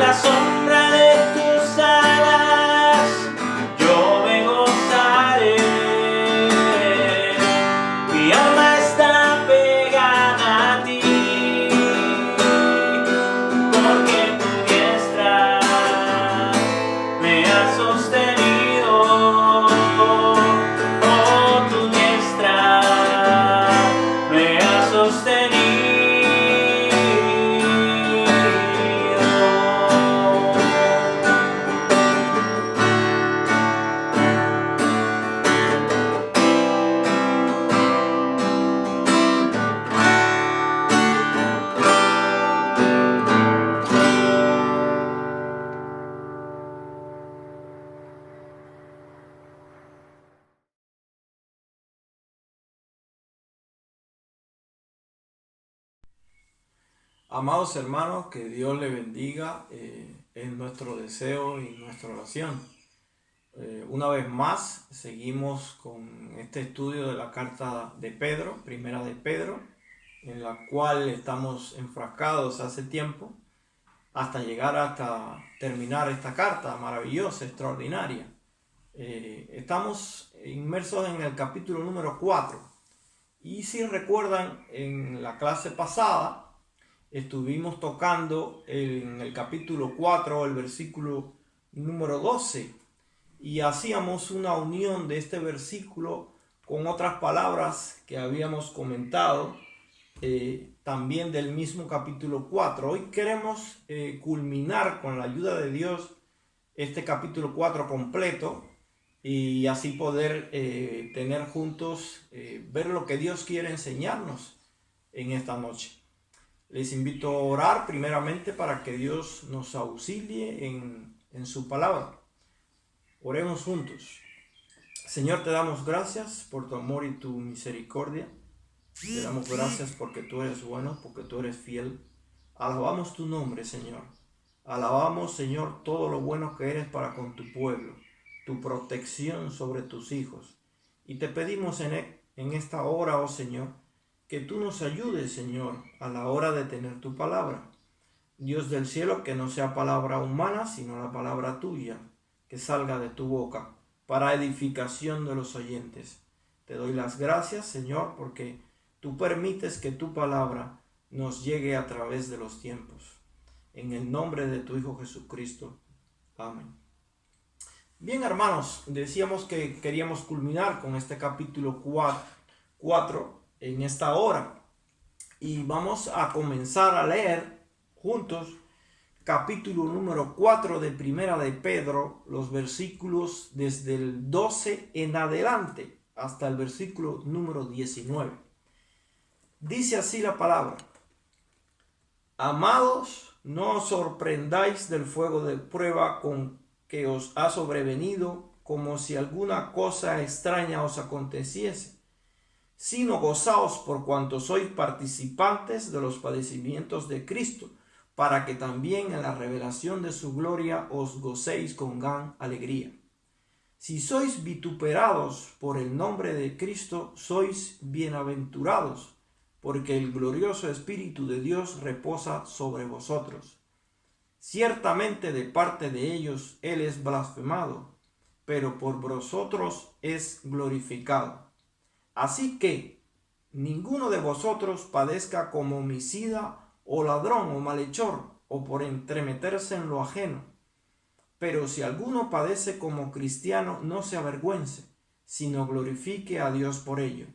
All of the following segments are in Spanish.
la sombra de tus alas yo me gozaré. Mi alma está pegada a ti, porque tu diestra me ha sostenido. Oh, tu diestra me ha sostenido. Amados hermanos, que Dios les bendiga, es nuestro deseo y nuestra oración. Una vez más, seguimos con este estudio de la carta de Pedro, primera de Pedro, en la cual estamos enfrascados hace tiempo, hasta llegar hasta terminar esta carta maravillosa, extraordinaria. Estamos inmersos en el capítulo número 4, y si recuerdan, en la clase pasada, estuvimos tocando en el capítulo 4, el versículo número 12, y hacíamos una unión de este versículo con otras palabras que habíamos comentado también del mismo capítulo 4. Hoy queremos culminar con la ayuda de Dios este capítulo 4 completo y así poder tener juntos, ver lo que Dios quiere enseñarnos en esta noche. Les invito a orar primeramente para que Dios nos auxilie en su palabra. Oremos juntos. Señor, te damos gracias por tu amor y tu misericordia. Te damos gracias porque tú eres bueno, porque tú eres fiel. Alabamos tu nombre, Señor. Alabamos, Señor, todo lo bueno que eres para con tu pueblo, tu protección sobre tus hijos. Y te pedimos en esta hora, oh Señor, que tú nos ayudes, Señor, a la hora de tener tu palabra. Dios del cielo, que no sea palabra humana, sino la palabra tuya, que salga de tu boca, para edificación de los oyentes. Te doy las gracias, Señor, porque tú permites que tu palabra nos llegue a través de los tiempos. En el nombre de tu Hijo Jesucristo. Amén. Bien, hermanos, decíamos que queríamos culminar con este capítulo 4 en esta hora, y vamos a comenzar a leer juntos capítulo número 4 de primera de Pedro, los versículos desde el 12 en adelante hasta el versículo número 19. Dice así la palabra: Amados, no os sorprendáis del fuego de prueba con que os ha sobrevenido, como si alguna cosa extraña os aconteciese, sino gozaos por cuanto sois participantes de los padecimientos de Cristo, para que también en la revelación de su gloria os gocéis con gran alegría. Si sois vituperados por el nombre de Cristo, sois bienaventurados, porque el glorioso Espíritu de Dios reposa sobre vosotros. Ciertamente de parte de ellos Él es blasfemado, pero por vosotros es glorificado. Así que ninguno de vosotros padezca como homicida o ladrón o malhechor o por entremeterse en lo ajeno. Pero si alguno padece como cristiano, no se avergüence, sino glorifique a Dios por ello.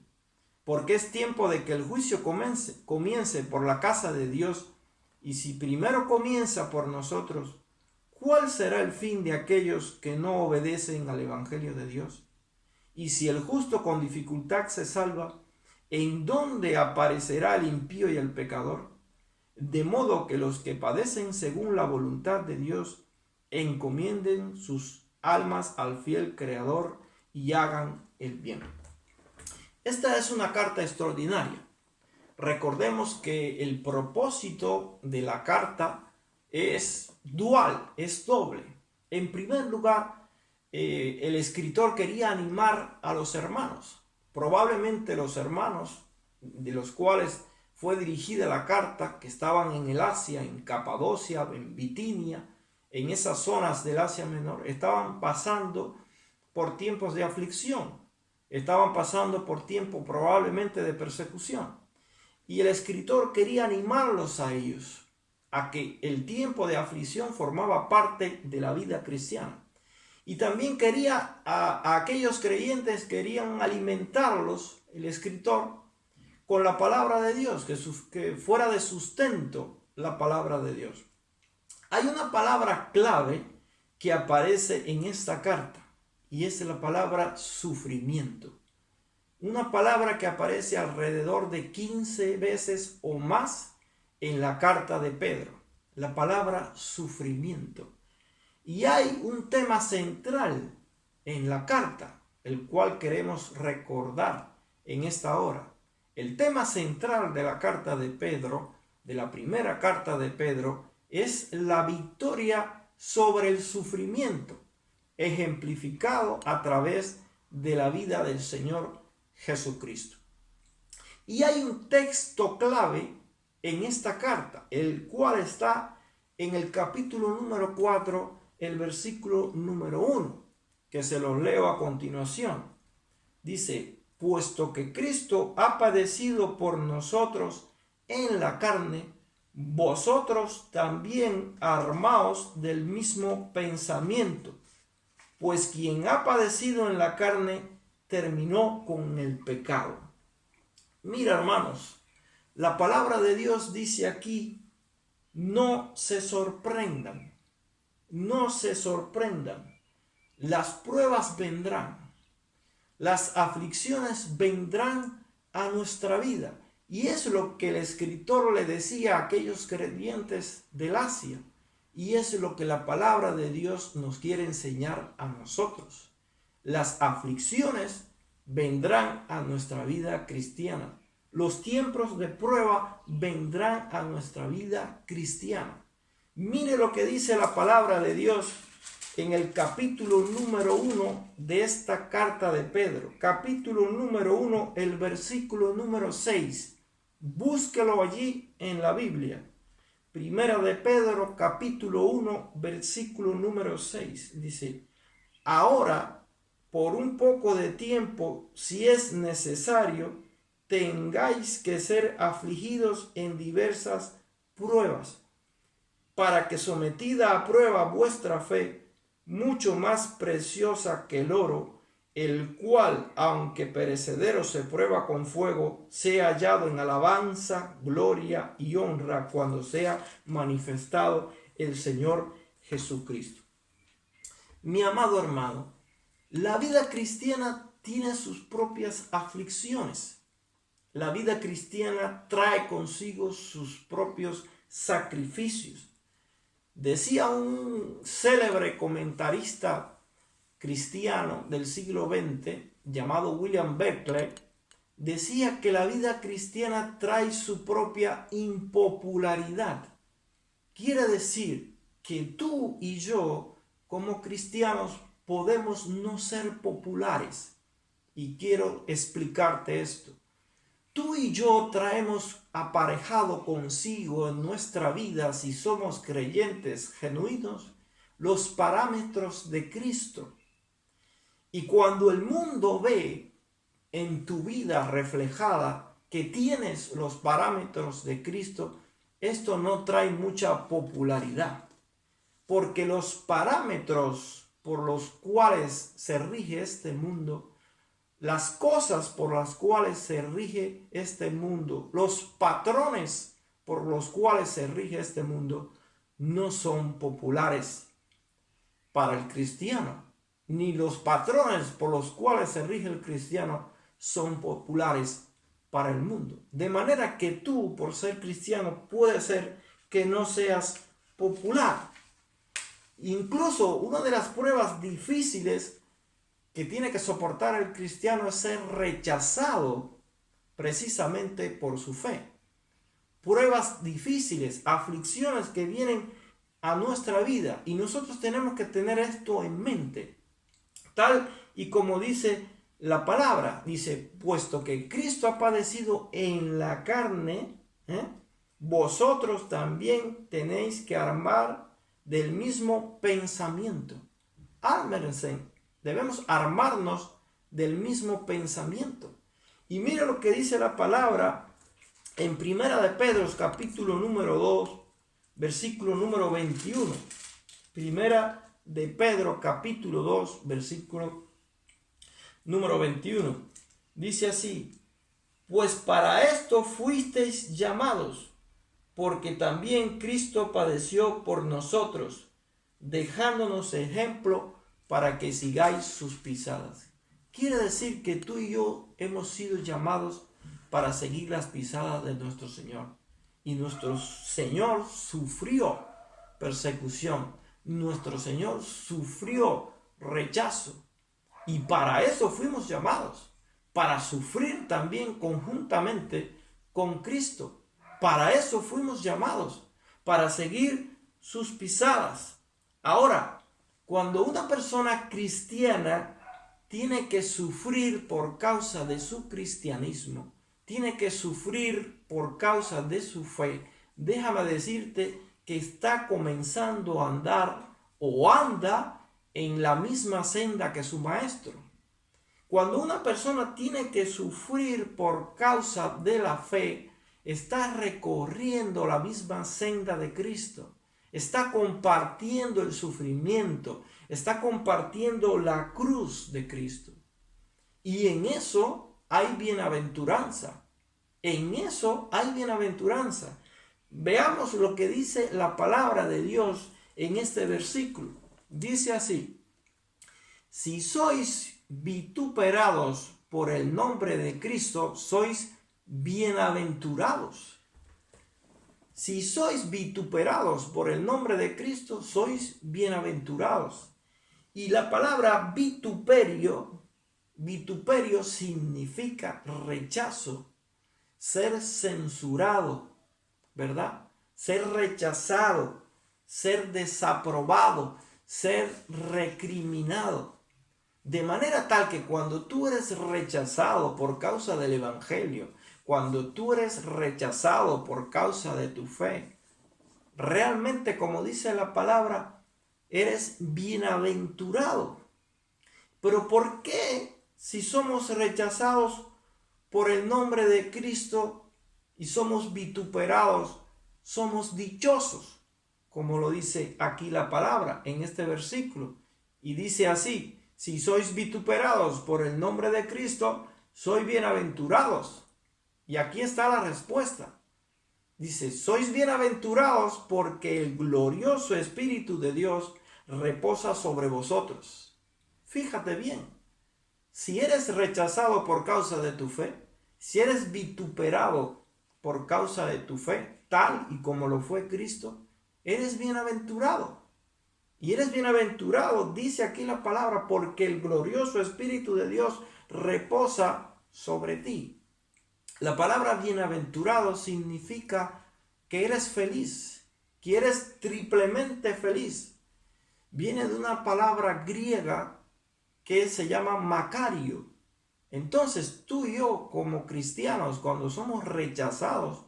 Porque es tiempo de que el juicio comience por la casa de Dios, y si primero comienza por nosotros, ¿cuál será el fin de aquellos que no obedecen al Evangelio de Dios? Y si el justo con dificultad se salva, ¿en dónde aparecerá el impío y el pecador? De modo que los que padecen según la voluntad de Dios encomienden sus almas al fiel Creador y hagan el bien. Esta es una carta extraordinaria. Recordemos que el propósito de la carta es dual, es doble. En primer lugar, el escritor quería animar a los hermanos. Probablemente los hermanos de los cuales fue dirigida la carta, que estaban en el Asia, en Capadocia, en Bitinia, en esas zonas del Asia Menor estaban pasando por tiempos de aflicción, estaban pasando por tiempos probablemente de persecución. Y el escritor quería animarlos a ellos, a que el tiempo de aflicción formaba parte de la vida cristiana. Y también quería a aquellos creyentes, querían alimentarlos, el escritor, con la palabra de Dios, que fuera de sustento la palabra de Dios. Hay una palabra clave que aparece en esta carta y es la palabra sufrimiento. Una palabra que aparece alrededor de 15 veces o más en la carta de Pedro. La palabra sufrimiento. Y hay un tema central en la carta, el cual queremos recordar en esta hora. El tema central de la carta de Pedro, de la primera carta de Pedro, es la victoria sobre el sufrimiento, ejemplificado a través de la vida del Señor Jesucristo. Y hay un texto clave en esta carta, el cual está en el capítulo número 4, el versículo número 1, que se los leo a continuación. Dice: puesto que Cristo ha padecido por nosotros en la carne, vosotros también armaos del mismo pensamiento, pues quien ha padecido en la carne terminó con el pecado. Mira, hermanos, la palabra de Dios dice aquí: no se sorprendan, no se sorprendan, las pruebas vendrán, las aflicciones vendrán a nuestra vida. Y es lo que el escritor le decía a aquellos creyentes del Asia. Y es lo que la palabra de Dios nos quiere enseñar a nosotros. Las aflicciones vendrán a nuestra vida cristiana. Los tiempos de prueba vendrán a nuestra vida cristiana. Mire lo que dice la palabra de Dios en el capítulo número 1 de esta carta de Pedro. Capítulo número 1, el versículo número 6. Búsquelo allí en la Biblia. Primera de Pedro, capítulo 1, versículo número 6. Dice: ahora, por un poco de tiempo, si es necesario, tengáis que ser afligidos en diversas pruebas, para que sometida a prueba vuestra fe, mucho más preciosa que el oro, el cual, aunque perecedero se prueba con fuego, sea hallado en alabanza, gloria y honra cuando sea manifestado el Señor Jesucristo. Mi amado hermano, la vida cristiana tiene sus propias aflicciones. La vida cristiana trae consigo sus propios sacrificios. Decía un célebre comentarista cristiano del siglo XX, llamado William Barclay, decía que la vida cristiana trae su propia impopularidad. Quiere decir que tú y yo, como cristianos, podemos no ser populares. Y quiero explicarte esto. Tú y yo traemos aparejado consigo en nuestra vida, si somos creyentes genuinos, los parámetros de Cristo. Y cuando el mundo ve en tu vida reflejada que tienes los parámetros de Cristo, esto no trae mucha popularidad, porque los parámetros por los cuales se rige este mundo, las cosas por las cuales se rige este mundo, los patrones por los cuales se rige este mundo, no son populares para el cristiano. Ni los patrones por los cuales se rige el cristiano son populares para el mundo. De manera que tú, por ser cristiano, puede ser que no seas popular. Incluso una de las pruebas difíciles que tiene que soportar el cristiano es ser rechazado precisamente por su fe. Pruebas difíciles, aflicciones que vienen a nuestra vida, y nosotros tenemos que tener esto en mente. Tal y como dice la palabra, dice: puesto que Cristo ha padecido en la carne, vosotros también tenéis que armar del mismo pensamiento. Ármense, debemos armarnos del mismo pensamiento. Y mira lo que dice la palabra en Primera de Pedro, capítulo número 2, versículo número 21. Primera de Pedro, capítulo 2, versículo número 21. Dice así: pues para esto fuisteis llamados, porque también Cristo padeció por nosotros, dejándonos ejemplo para que sigáis sus pisadas. Quiere decir que tú y yo hemos sido llamados para seguir las pisadas de nuestro Señor. Y nuestro Señor sufrió persecución. Nuestro Señor sufrió rechazo. Y para eso fuimos llamados. Para sufrir también conjuntamente con Cristo. Para eso fuimos llamados. Para seguir sus pisadas. Ahora, cuando una persona cristiana tiene que sufrir por causa de su cristianismo, tiene que sufrir por causa de su fe, déjame decirte que está comenzando a andar o anda en la misma senda que su maestro. Cuando una persona tiene que sufrir por causa de la fe, está recorriendo la misma senda de Cristo, está compartiendo el sufrimiento, está compartiendo la cruz de Cristo. Y en eso hay bienaventuranza. En eso hay bienaventuranza. Veamos lo que dice la palabra de Dios en este versículo. Dice así: si sois vituperados por el nombre de Cristo, sois bienaventurados. Si sois vituperados por el nombre de Cristo, sois bienaventurados. Y la palabra vituperio significa rechazo, ser censurado, ¿verdad? Ser rechazado, ser desaprobado, ser recriminado. De manera tal que cuando tú eres rechazado por causa del Evangelio, cuando tú eres rechazado por causa de tu fe, realmente, como dice la palabra, eres bienaventurado. Pero ¿por qué, si somos rechazados por el nombre de Cristo y somos vituperados, somos dichosos? Como lo dice aquí la palabra en este versículo. Y dice así: si sois vituperados por el nombre de Cristo, sois bienaventurados. Y aquí está la respuesta. Dice: sois bienaventurados porque el glorioso Espíritu de Dios reposa sobre vosotros. Fíjate bien, si eres rechazado por causa de tu fe, si eres vituperado por causa de tu fe, tal y como lo fue Cristo, eres bienaventurado. Y eres bienaventurado, dice aquí la palabra, porque el glorioso Espíritu de Dios reposa sobre ti. La palabra bienaventurado significa que eres feliz, que eres triplemente feliz. Viene de una palabra griega que se llama Macario. Entonces tú y yo, como cristianos, cuando somos rechazados,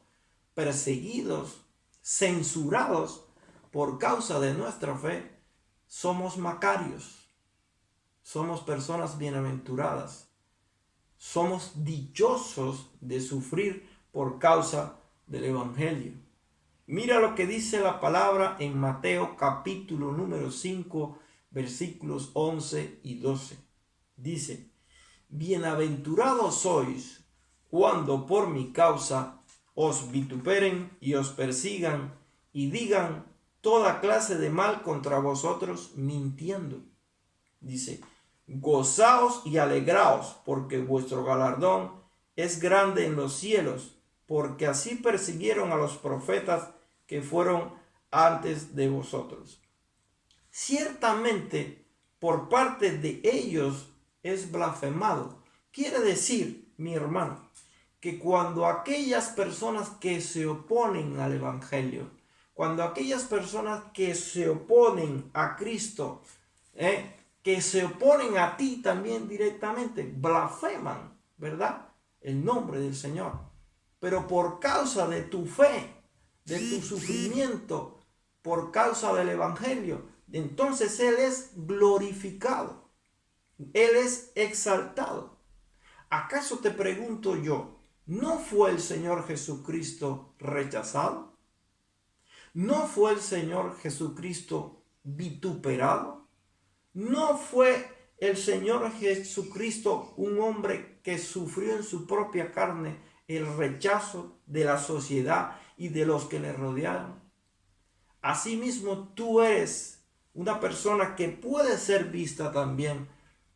perseguidos, censurados por causa de nuestra fe, somos macarios, somos personas bienaventuradas, somos dichosos de sufrir por causa del Evangelio. Mira lo que dice la palabra en Mateo capítulo número 5, versículos 11 y 12. Dice: bienaventurados sois cuando por mi causa os vituperen y os persigan y digan toda clase de mal contra vosotros mintiendo. Dice: gozaos y alegraos, porque vuestro galardón es grande en los cielos, porque así persiguieron a los profetas que fueron antes de vosotros. Ciertamente, por parte de ellos es blasfemado. Quiere decir, mi hermano, que cuando aquellas personas que se oponen al Evangelio, cuando aquellas personas que se oponen a Cristo, que se oponen a ti también directamente, blasfeman, ¿verdad?, el nombre del Señor. Pero por causa de tu fe, de tu sufrimiento, por causa del evangelio, entonces Él es glorificado, Él es exaltado. ¿Acaso te pregunto yo, no fue el Señor Jesucristo rechazado? ¿No fue el Señor Jesucristo vituperado? ¿No fue el Señor Jesucristo un hombre que sufrió en su propia carne el rechazo de la sociedad y de los que le rodearon? Asimismo, tú eres una persona que puede ser vista también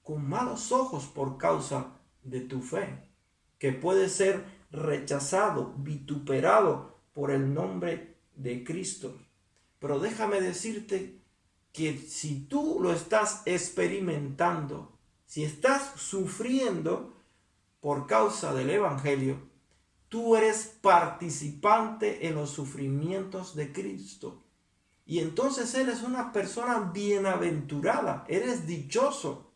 con malos ojos por causa de tu fe, que puede ser rechazado, vituperado por el nombre de Cristo. Pero déjame decirte que si tú lo estás experimentando, si estás sufriendo por causa del evangelio, tú eres participante en los sufrimientos de Cristo. Y entonces eres una persona bienaventurada, eres dichoso.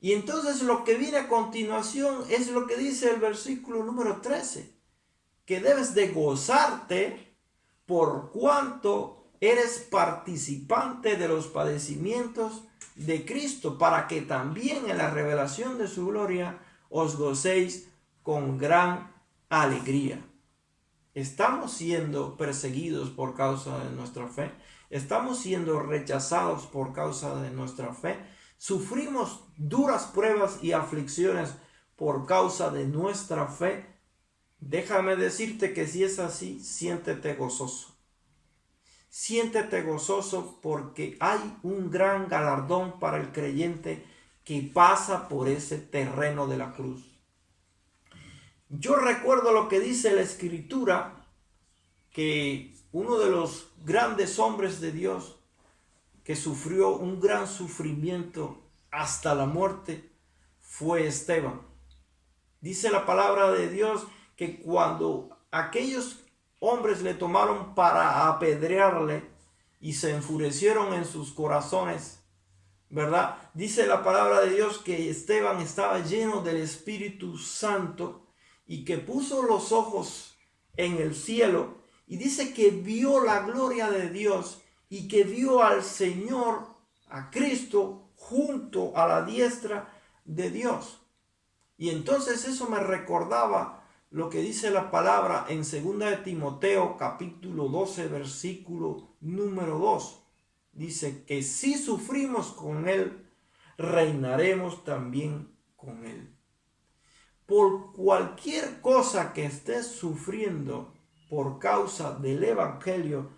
Y entonces lo que viene a continuación es lo que dice el versículo número 13, que debes de gozarte por cuanto eres participante de los padecimientos de Cristo, para que también en la revelación de su gloria os gocéis con gran alegría. Estamos siendo perseguidos por causa de nuestra fe. Estamos siendo rechazados por causa de nuestra fe. Sufrimos duras pruebas y aflicciones por causa de nuestra fe. Déjame decirte que si es así, siéntete gozoso. Siéntete gozoso porque hay un gran galardón para el creyente que pasa por ese terreno de la cruz. Yo recuerdo lo que dice la Escritura, que uno de los grandes hombres de Dios que sufrió un gran sufrimiento hasta la muerte fue Esteban. Dice la palabra de Dios que cuando aquellos hombres le tomaron para apedrearle y se enfurecieron en sus corazones, ¿verdad? Dice la palabra de Dios que Esteban estaba lleno del Espíritu Santo y que puso los ojos en el cielo y dice que vio la gloria de Dios y que vio al Señor, a Cristo, junto a la diestra de Dios. Y entonces eso me recordaba lo que dice la palabra en 2 de Timoteo capítulo 12 versículo número 2. Dice que si sufrimos con Él, reinaremos también con Él. Por cualquier cosa que estés sufriendo por causa del evangelio,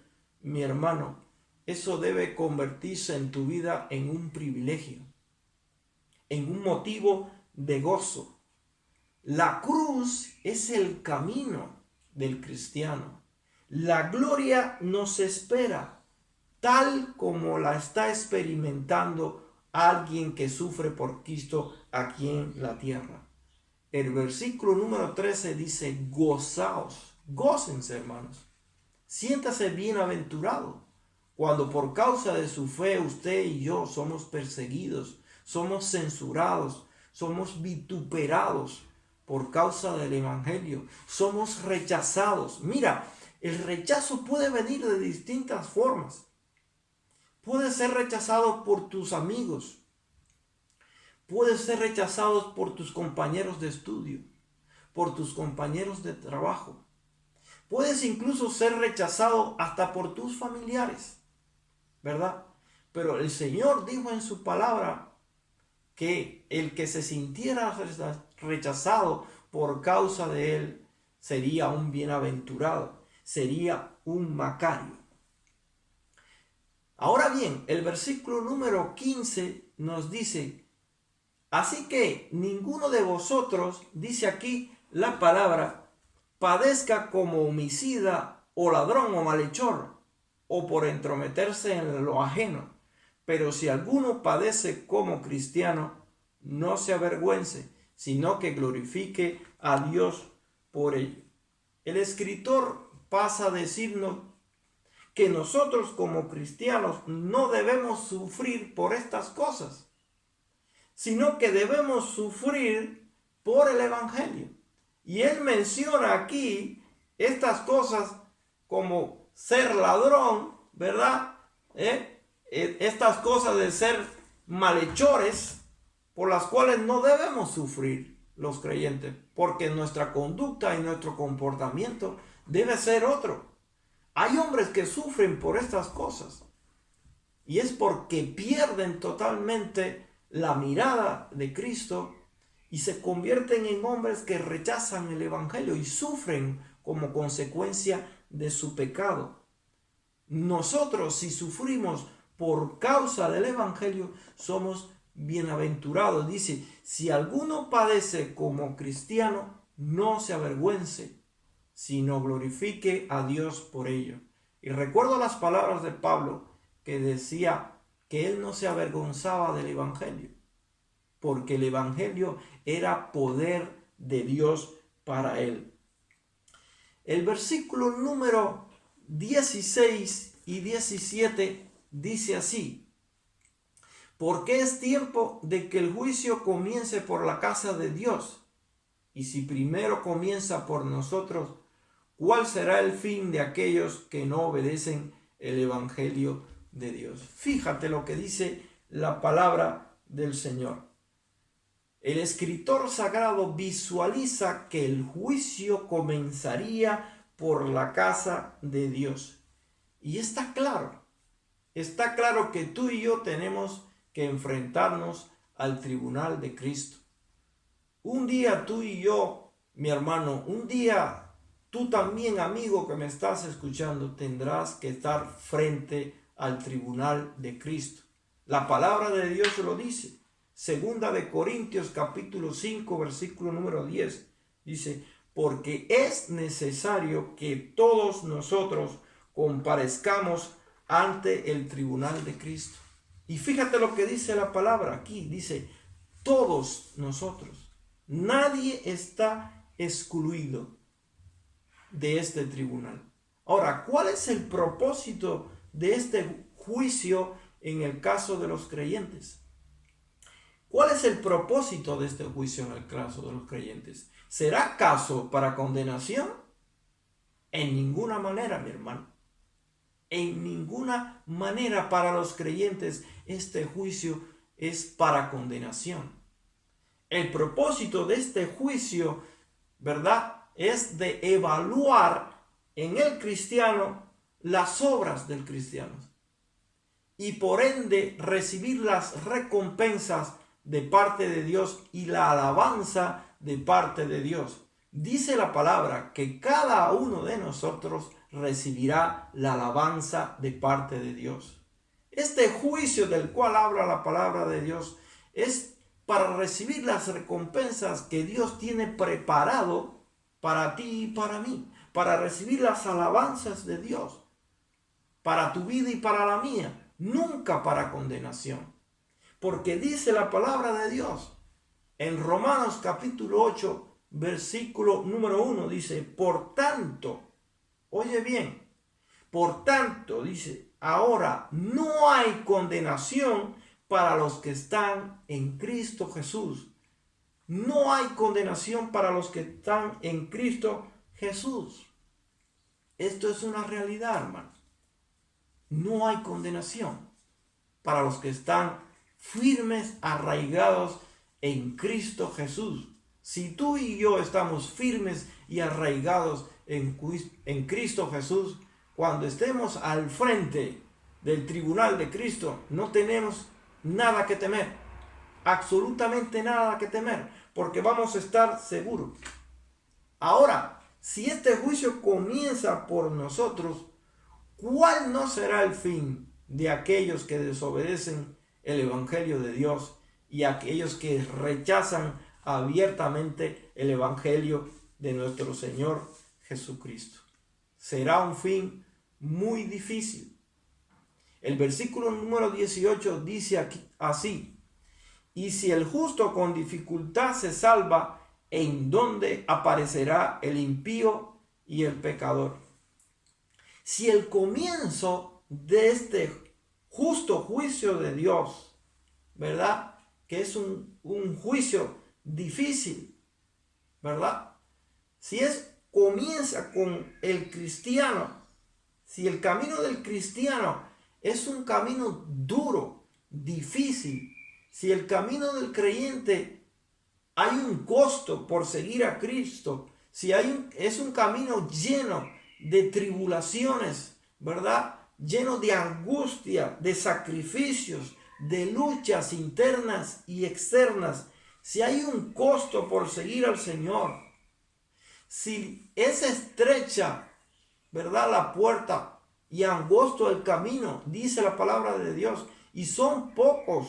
mi hermano, eso debe convertirse en tu vida en un privilegio, en un motivo de gozo. La cruz es el camino del cristiano. La gloria nos espera, tal como la está experimentando alguien que sufre por Cristo aquí en la tierra. El versículo número 13 dice, gozaos, gócense hermanos, siéntase bienaventurado. Cuando por causa de su fe usted y yo somos perseguidos, somos censurados, somos vituperados por causa del evangelio, somos rechazados. Mira, el rechazo puede venir de distintas formas. Puede ser rechazado por tus amigos. Puedes ser rechazado por tus compañeros de estudio, por tus compañeros de trabajo. Puedes incluso ser rechazado hasta por tus familiares, ¿verdad? Pero el Señor dijo en su palabra que el que se sintiera rechazado por causa de Él sería un bienaventurado, sería un Macario. Ahora bien, el versículo número 15 nos dice, así que ninguno de vosotros, dice aquí la palabra, padezca como homicida o ladrón o malhechor o por entrometerse en lo ajeno. Pero si alguno padece como cristiano, no se avergüence, sino que glorifique a Dios por ello. El escritor pasa a decirnos que nosotros como cristianos no debemos sufrir por estas cosas, sino que debemos sufrir por el evangelio. Y él menciona aquí estas cosas como ser ladrón, ¿verdad? estas cosas de ser malhechores por las cuales no debemos sufrir los creyentes, porque nuestra conducta y nuestro comportamiento debe ser otro. Hay hombres que sufren por estas cosas y es porque pierden totalmente la mirada de Cristo y se convierten en hombres que rechazan el evangelio y sufren como consecuencia de su pecado. Nosotros, si sufrimos por causa del evangelio, somos bienaventurados. Dice, si alguno padece como cristiano, no se avergüence, sino glorifique a Dios por ello. Y recuerdo las palabras de Pablo que decía que él no se avergonzaba del evangelio, porque el evangelio era poder de Dios para él. El versículo número 16 y 17 dice así: porque es tiempo de que el juicio comience por la casa de Dios. Y si primero comienza por nosotros, ¿cuál será el fin de aquellos que no obedecen el evangelio de Dios? Fíjate lo que dice la palabra del Señor. El escritor sagrado visualiza que el juicio comenzaría por la casa de Dios. Y está claro que tú y yo tenemos que enfrentarnos al tribunal de Cristo. Un día tú y yo, mi hermano, un día tú también, amigo que me estás escuchando, tendrás que estar frente al tribunal de Cristo. La palabra de Dios lo dice. Segunda de Corintios capítulo 5 versículo número 10 dice: porque es necesario que todos nosotros comparezcamos ante el tribunal de Cristo. Y fíjate lo que dice la palabra aquí, dice todos nosotros. Nadie está excluido de este tribunal. Ahora, ¿cuál es el propósito de este juicio en el caso de los creyentes? ¿Cuál es el propósito de este juicio en el caso de los creyentes? ¿Será acaso para condenación? En ninguna manera, mi hermano. En ninguna manera para los creyentes este juicio es para condenación. El propósito de este juicio, ¿verdad?, es de evaluar en el cristiano las obras del cristiano y por ende recibir las recompensas de parte de Dios y la alabanza de parte de Dios. Dice la palabra que cada uno de nosotros recibirá la alabanza de parte de Dios. Este juicio del cual habla la palabra de Dios es para recibir las recompensas que Dios tiene preparado para ti y para mí, para recibir las alabanzas de Dios, para tu vida y para la mía, nunca para condenación. Porque dice la palabra de Dios en Romanos capítulo 8, versículo número 1, dice, por tanto, oye bien, por tanto, dice, ahora no hay condenación para los que están en Cristo Jesús. No hay condenación para los que están en Cristo Jesús. Esto es una realidad, hermano. No hay condenación para los que están firmes, arraigados en Cristo Jesús. Si tú y yo estamos firmes y arraigados en Cristo Jesús, cuando estemos al frente del tribunal de Cristo, no tenemos nada que temer, absolutamente nada que temer, porque vamos a estar seguros. Ahora, si este juicio comienza por nosotros, ¿cuál no será el fin de aquellos que desobedecen el evangelio de Dios y aquellos que rechazan abiertamente el evangelio de nuestro Señor Jesucristo? Será un fin muy difícil. El versículo número 18 dice aquí, así: y si el justo con dificultad se salva, ¿en dónde aparecerá el impío y el pecador? Si el comienzo de este justo juicio de Dios, ¿verdad?, que es un juicio difícil, ¿verdad? Si comienza con el cristiano, si el camino del cristiano es un camino duro, difícil. Si el camino del creyente hay un costo por seguir a Cristo, si es un camino lleno de tribulaciones, ¿verdad? Lleno de angustia, de sacrificios, de luchas internas y externas. Si hay un costo por seguir al Señor, si es estrecha, ¿verdad?, la puerta y angosto el camino, dice la palabra de Dios, y son pocos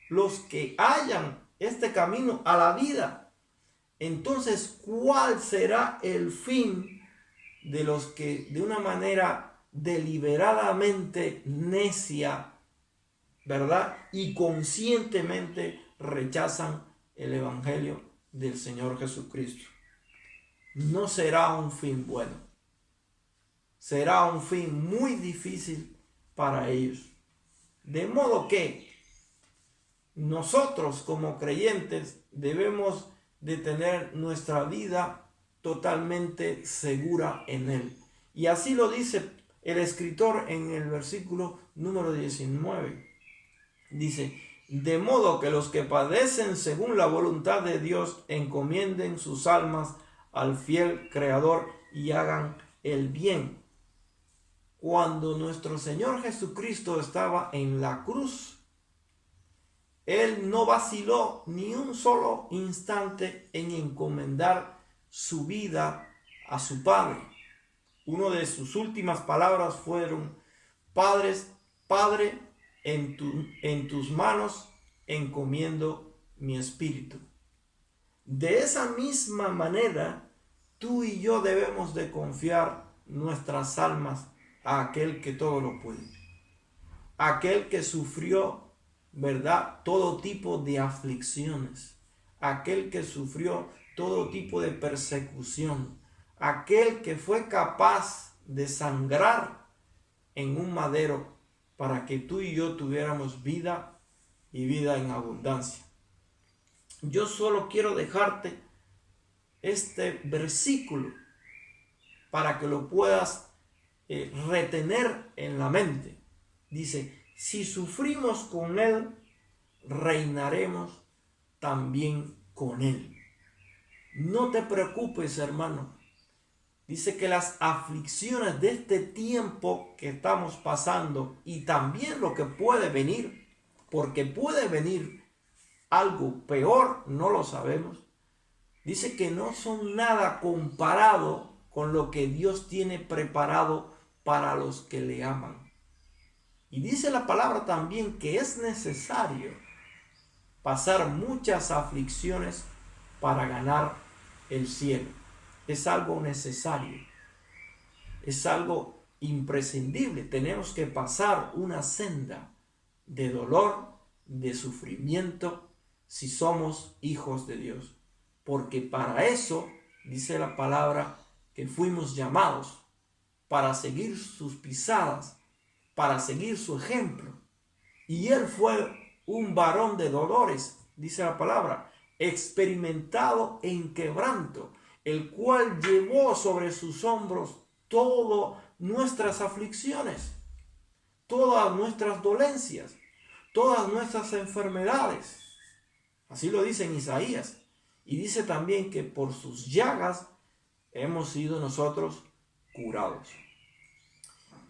los que hallan este camino a la vida, entonces, ¿cuál será el fin de los que de una manera deliberadamente necia, ¿verdad?, y conscientemente rechazan el evangelio del Señor Jesucristo? No será un fin bueno. Será un fin muy difícil para ellos. De modo que nosotros como creyentes debemos de tener nuestra vida totalmente segura en Él. Y así lo dice el escritor en el versículo número 19. Dice: de modo que los que padecen según la voluntad de Dios encomienden sus almas al fiel Creador y hagan el bien. Cuando nuestro Señor Jesucristo estaba en la cruz, Él no vaciló ni un solo instante en encomendar su vida a su Padre. Una de sus últimas palabras fueron: Padre, en tus manos encomiendo mi espíritu. De esa misma manera, tú y yo debemos de confiar nuestras almas a aquel que todo lo puede. Aquel que sufrió, ¿verdad?, todo tipo de aflicciones. Aquel que sufrió todo tipo de persecución. Aquel que fue capaz de sangrar en un madero para que tú y yo tuviéramos vida y vida en abundancia. Yo solo quiero dejarte este versículo para que lo puedas retener en la mente. Dice: si sufrimos con Él, reinaremos también con Él. No te preocupes, hermano. Dice que las aflicciones de este tiempo que estamos pasando, y también lo que puede venir, porque puede venir algo peor, no lo sabemos. Dice que no son nada comparado con lo que Dios tiene preparado para los que le aman. Y dice la palabra también que es necesario pasar muchas aflicciones para ganar el cielo. Es algo necesario. Es algo imprescindible. Tenemos que pasar una senda de dolor, de sufrimiento, si somos hijos de Dios. Porque para eso, dice la palabra, que fuimos llamados, para seguir sus pisadas, para seguir su ejemplo. Y Él fue un varón de dolores, dice la palabra, experimentado en quebranto, el cual llevó sobre sus hombros todas nuestras aflicciones, todas nuestras dolencias, todas nuestras enfermedades. Así lo dice en Isaías. Y dice también que por sus llagas hemos sido nosotros curados.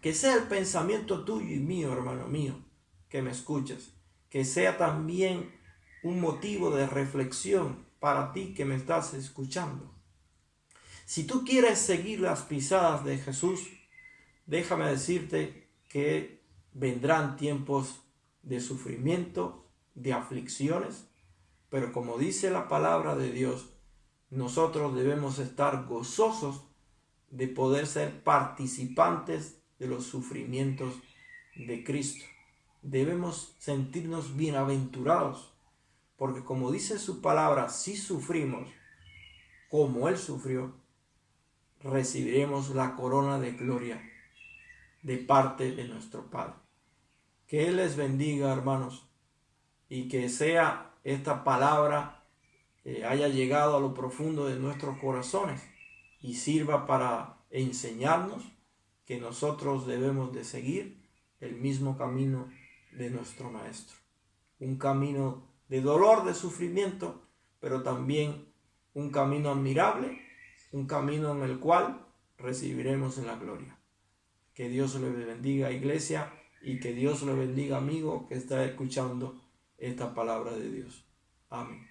Que sea el pensamiento tuyo y mío, hermano mío, que me escuchas. Que sea también un motivo de reflexión para ti que me estás escuchando. Si tú quieres seguir las pisadas de Jesús, déjame decirte que vendrán tiempos de sufrimiento, de aflicciones, pero como dice la palabra de Dios, nosotros debemos estar gozosos de poder ser participantes de los sufrimientos de Cristo. Debemos sentirnos bienaventurados, porque como dice su palabra, si sufrimos como Él sufrió, recibiremos la corona de gloria de parte de nuestro Padre. Que Él les bendiga, hermanos, y que sea esta palabra haya llegado a lo profundo de nuestros corazones y sirva para enseñarnos que nosotros debemos de seguir el mismo camino de nuestro Maestro. Un camino de dolor, de sufrimiento, pero también un camino admirable, un camino en el cual recibiremos en la gloria. Que Dios le bendiga, iglesia, y que Dios le bendiga, amigo, que está escuchando esta palabra de Dios. Amén.